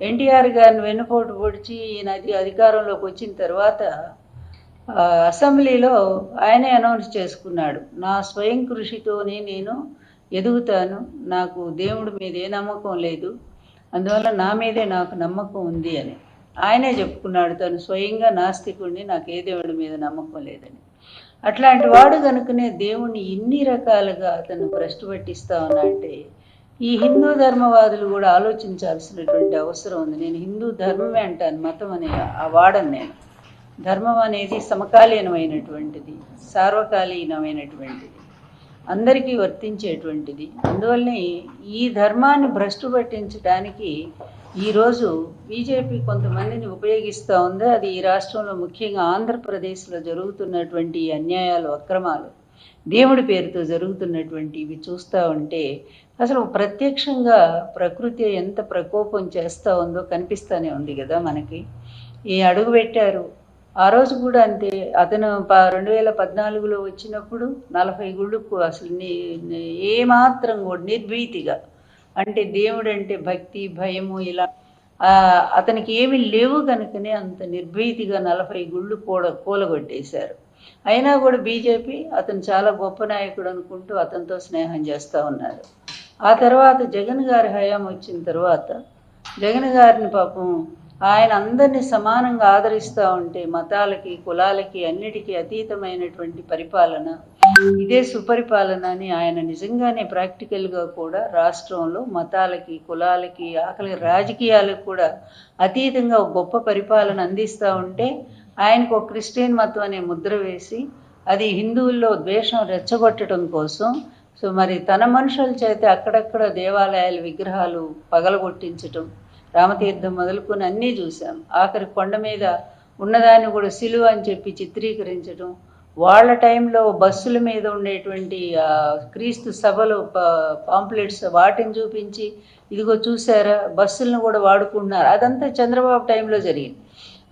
ఎన్టీఆర్ గారిని వెన్నుపోటు పొడిచి ఈయన అధికారంలోకి వచ్చిన తర్వాత అసెంబ్లీలో ఆయనే అనౌన్స్ చేసుకున్నాడు, నా స్వయం కృషితోనే నేను ఎదుగుతాను, నాకు దేవుడి మీద ఏ నమ్మకం లేదు, అందువల్ల నా మీదే నాకు నమ్మకం ఉంది అని ఆయనే చెప్పుకున్నాడు. తను స్వయంగా నాస్తికుడిని, నాకు ఏ దేవుడి మీద నమ్మకం లేదని. అట్లాంటి వాడు కనుకనే దేవుణ్ణి ఇన్ని రకాలుగా అతను భ్రష్టు పట్టిస్తా ఉన్నట్టే ఈ హిందూ ధర్మవాదులు కూడా ఆలోచించాల్సినటువంటి అవసరం ఉంది. నేను హిందూ ధర్మమే అంటాను, మతం అనే వాడను నేను. ధర్మం అనేది సమకాలీనమైనటువంటిది, సార్వకాలీనమైనటువంటిది, అందరికీ వర్తించేటువంటిది. అందువల్లనే ఈ ధర్మాన్ని భ్రష్టు పట్టించడానికి ఈరోజు బీజేపీ కొంతమందిని ఉపయోగిస్తూ ఉంది. అది ఈ రాష్ట్రంలో ముఖ్యంగా ఆంధ్రప్రదేశ్లో జరుగుతున్నటువంటి అన్యాయాలు, అక్రమాలు, దేవుడి పేరుతో జరుగుతున్నటువంటి ఇవి చూస్తూ ఉంటే అసలు ప్రత్యక్షంగా ప్రకృతి ఎంత ప్రకోపం చేస్తూ ఉందో కనిపిస్తూనే ఉంది కదా మనకి. ఈ అడుగు పెట్టారు ఆ రోజు కూడా అంతే. అతను 2014లో వచ్చినప్పుడు 40 గుళ్ళకు అసలు ఏమాత్రం కూడా నిర్భీతిగా, అంటే దేవుడు అంటే భక్తి భయము ఇలా అతనికి ఏమి లేవు కనుకనే అంత నిర్భీతిగా 40 గుళ్ళు కూలగొట్టేశారు. అయినా కూడా బీజేపీ అతను చాలా గొప్ప నాయకుడు అనుకుంటూ అతనితో స్నేహం చేస్తూ ఉన్నారు. ఆ తర్వాత జగన్ గారి హయాం వచ్చిన తర్వాత జగన్ గారిని పాపం ఆయన అందరినీ సమానంగా ఆదరిస్తూ ఉంటే మతాలకి కులాలకి అన్నిటికీ అతీతమైనటువంటి పరిపాలన, ఇదే సుపరిపాలన అని ఆయన నిజంగానే ప్రాక్టికల్గా కూడా రాష్ట్రంలో మతాలకి కులాలకి ఆకలి రాజకీయాలకు కూడా అతీతంగా ఒక గొప్ప పరిపాలన అందిస్తూ ఉంటే ఆయనకు ఒక క్రిస్టియన్ మతం అనే ముద్ర వేసి అది హిందువుల్లో ద్వేషం రెచ్చగొట్టడం కోసం మరి తన మనుషుల చేత అక్కడక్కడ దేవాలయాల విగ్రహాలు పగలగొట్టించటం, రామతీర్థం మొదలుకొని అన్నీ చూసాం. ఆఖరి కొండ మీద ఉన్నదాన్ని కూడా సిలువ అని చెప్పి చిత్రీకరించడం, వాళ్ళ టైంలో బస్సుల మీద ఉండేటువంటి క్రీస్తు సభలు పాంప్లెట్స్ వాటిని చూపించి ఇదిగో చూసారా బస్సులను కూడా వాడుకుంటున్నారు. అదంతా చంద్రబాబు టైంలో జరిగింది.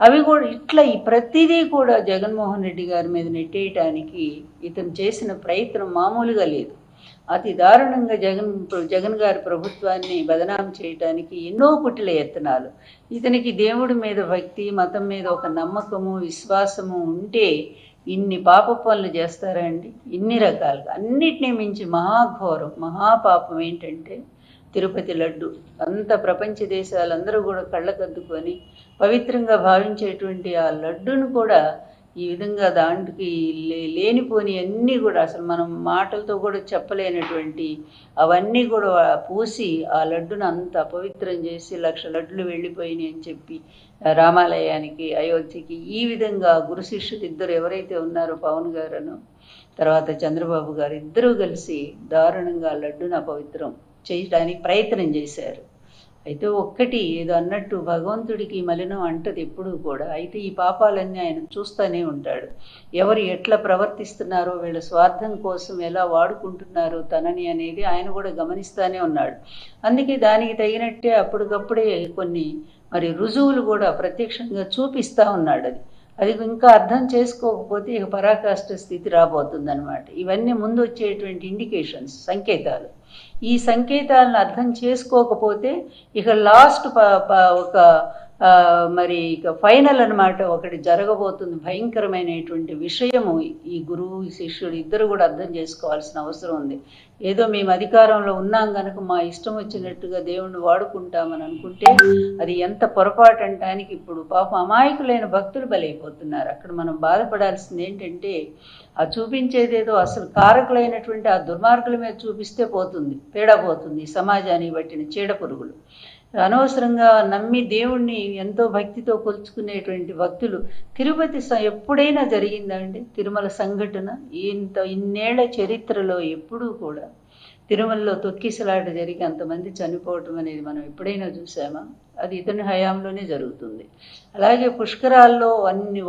అవి కూడా ఇట్లా ఈ ప్రతిదీ కూడా జగన్మోహన్ రెడ్డి గారి మీద నెట్టేయటానికి ఇతను చేసిన ప్రయత్నం మామూలుగా లేదు. అతి దారుణంగా జగన్ గారి ప్రభుత్వాన్ని బదనాం చేయటానికి ఎన్నో కుటిల యత్నాలు. ఇతనికి దేవుడి మీద భక్తి, మతం మీద ఒక నమ్మకము, విశ్వాసము ఉంటే ఇన్ని పాప పనులు చేస్తారండి. ఇన్ని రకాలుగా అన్నిటినీ మించి మహాఘోరం మహాపాపం ఏంటంటే తిరుపతి లడ్డు. అంత ప్రపంచ దేశాలందరూ కూడా కళ్ళకద్దుకొని పవిత్రంగా భావించేటువంటి ఆ లడ్డును కూడా ఈ విధంగా దాంట్కి లేనిపోని అన్నీ కూడా అసలు మనం మాటలతో కూడా చెప్పలేనటువంటి అవన్నీ కూడా పూసి ఆ లడ్డును అంత అపవిత్రం చేసి 1,00,000 లడ్డులు వెళ్ళిపోయినాయి అని చెప్పి రామాలయానికి, అయోధ్యకి ఈ విధంగా గురు శిష్యులు ఇద్దరు ఎవరైతే ఉన్నారో పవన్ గారును తర్వాత చంద్రబాబు గారు ఇద్దరూ కలిసి దారుణంగా లడ్డును అపవిత్రం చేయడానికి ప్రయత్నం చేశారు. అయితే ఒక్కటి ఏదో అన్నట్టు భగవంతుడికి మలినం అంటది ఎప్పుడూ కూడా. అయితే ఈ పాపాలన్నీ ఆయన చూస్తూనే ఉంటాడు. ఎవరు ఎట్లా ప్రవర్తిస్తున్నారో, వీళ్ళ స్వార్థం కోసం ఎలా వాడుకుంటున్నారో తనని అనేది ఆయన కూడా గమనిస్తూనే ఉన్నాడు. అందుకే దానికి తగినట్టే అప్పటికప్పుడే కొన్ని మరి రుజువులు కూడా ప్రత్యక్షంగా చూపిస్తూ ఉన్నాడు. అది ఇంకా అర్థం చేసుకోకపోతే ఇక పరాకాష్ఠ స్థితి రాబోతుందన్నమాట. ఇవన్నీ ముందు వచ్చేటువంటి ఇండికేషన్స్, సంకేతాలు. ఈ సంకేతాలను అర్థం చేసుకోకపోతే ఇక లాస్ట్ ఒక మరి ఇక ఫైనల్ అనమాట ఒకటి జరగబోతుంది. భయంకరమైనటువంటి విషయము ఈ గురువు శిష్యుడు ఇద్దరు కూడా అర్థం చేసుకోవాల్సిన అవసరం ఉంది. ఏదో మేము అధికారంలో ఉన్నాం కనుక మా ఇష్టం వచ్చినట్టుగా దేవుణ్ణి వాడుకుంటామని అనుకుంటే అది ఎంత పొరపాటు అంటానికి ఇప్పుడు పాపం అమాయకులైన భక్తులు బలైపోతున్నారు. అక్కడ మనం బాధపడాల్సింది ఏంటంటే ఆ చూపించేదేదో అసలు కారకులైనటువంటి ఆ దుర్మార్గుల మీద చూపిస్తే పోతుంది, తేడా పోతుంది. సమాజానికి పట్టిన చీడ పురుగులు అనవసరంగా నమ్మి దేవుణ్ణి ఎంతో భక్తితో కొలుచుకునేటువంటి భక్తులు తిరుపతి ఎప్పుడైనా జరిగిందండి తిరుమల సంఘటన? ఇన్నేళ్ల చరిత్రలో ఎప్పుడూ కూడా తిరుమలలో తొక్కిసలాట జరిగి అంతమంది చనిపోవటం అనేది మనం ఎప్పుడైనా చూసామా? అది ఇతని హయాంలోనే జరుగుతుంది. అలాగే పుష్కరాల్లో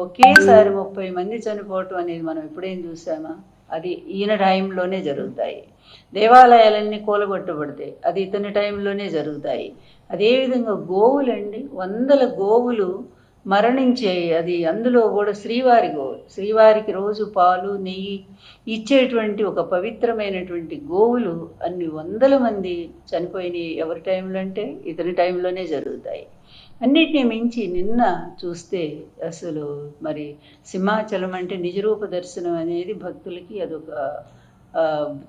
ఒకేసారి 30 మంది చనిపోవటం అనేది మనం ఎప్పుడైనా చూసామా? అది ఈయన టైంలోనే జరుగుతాయి. దేవాలయాలన్నీ కూలగొట్టబడతాయి, అది ఇతని టైంలోనే జరుగుతాయి. అదేవిధంగా గోవులండి, 100 గోవులు మరణించాయి. అది అందులో కూడా శ్రీవారి గోవులు. శ్రీవారికి రోజు పాలు నెయ్యి ఇచ్చేటువంటి ఒక పవిత్రమైనటువంటి గోవులు అన్ని 100 మంది చనిపోయినాయి. ఎవరి టైంలో అంటే ఇతని టైంలోనే జరుగుతాయి. అన్నిటినీ మించి నిన్న చూస్తే అసలు మరి సింహాచలం అంటే నిజరూప దర్శనం అనేది భక్తులకి అదొక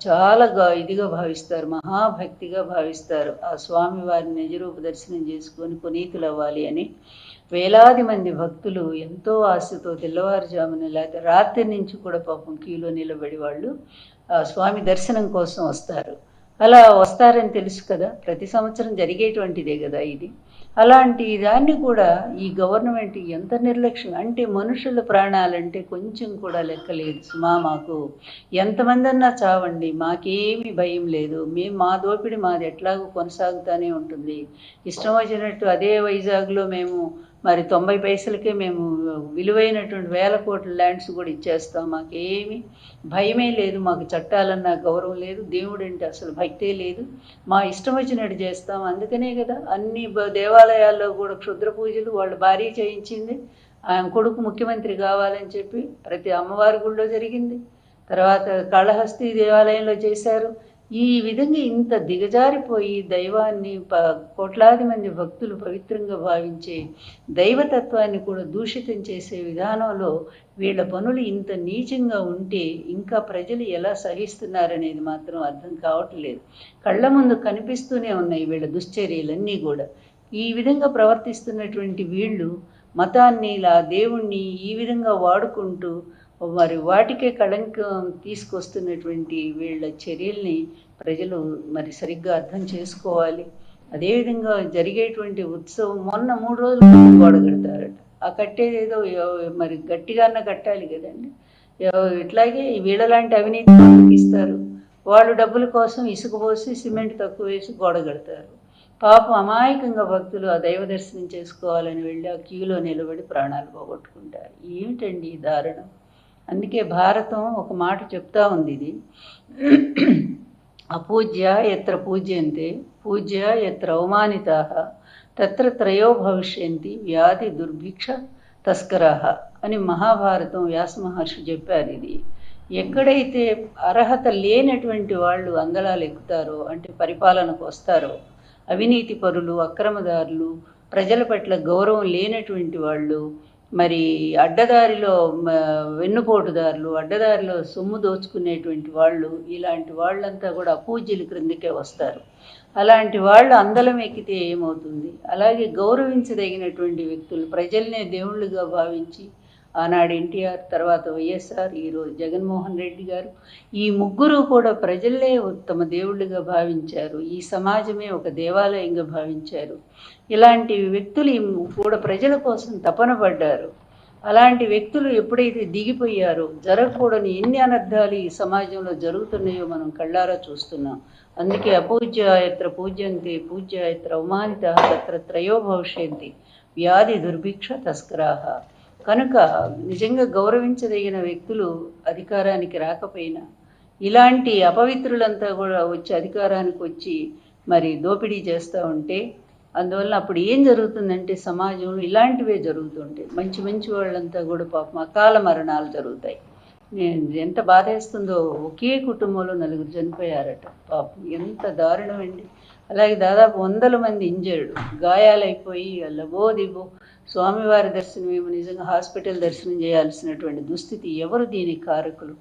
చాలా ఇదిగా భావిస్తారు, మహాభక్తిగా భావిస్తారు. ఆ స్వామి వారిని నిజరూప దర్శనం చేసుకొని పునీతులు అవ్వాలి అని వేలాది మంది భక్తులు ఎంతో ఆశతో తెల్లవారుజామున లేకపోతే రాత్రి నుంచి కూడా పాపం క్యూలో నిలబడి వాళ్ళు స్వామి దర్శనం కోసం వస్తారు. అలా వస్తారని తెలుసు కదా, ప్రతి సంవత్సరం జరిగేటువంటిదే కదా ఇది. అలాంటి దాన్ని కూడా ఈ గవర్నమెంట్ ఎంత నిర్లక్ష్యం అంటే, మనుషుల ప్రాణాలంటే కొంచెం కూడా లెక్కలేదు సుమా. మాకు ఎంతమంది అన్నా చావండి, మాకేమీ భయం లేదు, మేము మా దోపిడి మాది ఎట్లాగో కొనసాగుతూనే ఉంటుంది. ఇష్టం వచ్చినట్టు అదే వైజాగ్లో మేము మరి 90 పైసలకే మేము విలువైనటువంటి 1000 కోట్ల ల్యాండ్స్ కూడా ఇచ్చేస్తాం, మాకేమీ భయమే లేదు, మాకు చట్టాలన్నా గౌరవం లేదు, దేవుడు అంటే అసలు భక్తే లేదు, మా ఇష్టం వచ్చినట్టు చేస్తాం. అందుకనే కదా అన్ని దేవాలయాల్లో కూడా క్షుద్ర పూజలు వాళ్ళ భార్య చేయించింది. ఆయన కొడుకు ముఖ్యమంత్రి కావాలని చెప్పి ప్రతి అమ్మవారి గుళ్ళో జరిగింది. తర్వాత కాళహస్తి దేవాలయంలో చేశారు. ఈ విధంగా ఇంత దిగజారిపోయి దైవాన్ని కోట్లాది మంది భక్తులు పవిత్రంగా భావించే దైవతత్వాన్ని కూడా దూషితం చేసే విధానంలో వీళ్ళ పనులు ఇంత నీచంగా ఉంటే ఇంకా ప్రజలు ఎలా సహిస్తున్నారనేది మాత్రం అర్థం కావట్లేదు. కళ్ళ ముందు కనిపిస్తూనే ఉన్నాయి వీళ్ళ దుశ్చర్యలన్నీ కూడా. ఈ విధంగా ప్రవర్తిస్తున్నటువంటి వీళ్ళు మతాన్ని దేవుణ్ణి ఈ విధంగా వాడుకుంటూ మరి వాటికే కళంకం తీసుకొస్తున్నటువంటి వీళ్ళ చర్యల్ని ప్రజలు మరి సరిగ్గా అర్థం చేసుకోవాలి. అదేవిధంగా జరిగేటువంటి ఉత్సవం మొన్న 3 రోజులు గోడ కడతారట. ఆ కట్టేదేదో మరి గట్టిగానే కట్టాలి కదండి. ఇట్లాగే వీళ్ళలాంటి అవినీతి ఇస్తారు. వాళ్ళు డబ్బుల కోసం ఇసుక పోసి సిమెంట్ తక్కువ వేసి గోడ కడతారు. పాపం అమాయకంగా భక్తులు ఆ దైవ దర్శనం చేసుకోవాలని వెళ్ళి ఆ క్యూలో నిలబడి ప్రాణాలు పోగొట్టుకుంటారు. ఏమిటండి ఈ దారుణం. అందుకే భారతం ఒక మాట చెప్తా ఉంది, ఇది అపూజ్య ఎత్ర పూజ్యంతే పూజ్య ఎత్ర అవమానితా తత్ర త్రయో భవిష్యంతి వ్యాధి దుర్భిక్ష తస్కరాహ అని మహాభారతం వ్యాస మహర్షి చెప్పారు. ఇది ఎక్కడైతే అర్హత లేనటువంటి వాళ్ళు అందలాలు ఎక్కుతారో, అంటే పరిపాలనకు వస్తారో, అవినీతి పరులు, అక్రమదారులు, ప్రజల పట్ల గౌరవం లేనటువంటి వాళ్ళు, మరి అడ్డదారిలో వెన్నుపోటుదారులు, అడ్డదారిలో సొమ్ము దోచుకునేటువంటి వాళ్ళు, ఇలాంటి వాళ్ళంతా కూడా అపూజ్యుల క్రిందకే వస్తారు. అలాంటి వాళ్ళు అందలం ఎక్కితే ఏమవుతుంది? అలాగే గౌరవించదగినటువంటి వ్యక్తులు, ప్రజల్నే దేవుళ్ళుగా భావించి ఆనాడు ఎన్టీఆర్, తర్వాత వైఎస్ఆర్, ఈరోజు జగన్మోహన్ రెడ్డి గారు, ఈ ముగ్గురు కూడా ప్రజలే తమ దేవుళ్ళుగా భావించారు. ఈ సమాజమే ఒక దేవాలయంగా భావించారు. ఇలాంటి వ్యక్తులు కూడా ప్రజల కోసం తపన పడ్డారు. అలాంటి వ్యక్తులు ఎప్పుడైతే దిగిపోయారో జరగకూడని ఎన్ని అనర్థాలు ఈ సమాజంలో జరుగుతున్నాయో మనం కళ్ళారా చూస్తున్నాం. అందుకే అపూజ్య ఎత్ర పూజ్యంతి పూజ్య ఎత్ర అవమానిత తత్ర త్రయో భవిష్యంతి వ్యాధి దుర్భిక్ష తస్కరాహ. కనుక నిజంగా గౌరవించదగిన వ్యక్తులు అధికారానికి రాకపోయినా ఇలాంటి అపవిత్రులంతా కూడా వచ్చి అధికారానికి వచ్చి మరి దోపిడీ చేస్తూ ఉంటే, అందువల్ల అప్పుడు ఏం జరుగుతుందంటే సమాజంలో ఇలాంటివే జరుగుతుంటాయి. మంచి మంచి వాళ్ళంతా కూడా పాపం అకాల మరణాలు జరుగుతాయి. ఎంత బాధేస్తుందో, ఒకే కుటుంబంలో 4 చనిపోయారట. పాపం ఎంత దారుణం అండి. అలాగే దాదాపు 100 మంది ఇంజర్డ్, గాయాలైపోయి లబోదిబో స్వామివారి దర్శనం ఏమో నిజంగా హాస్పిటల్ దర్శనం చేయాల్సినటువంటి దుస్థితి. ఎవరు దీనికి కారకులు?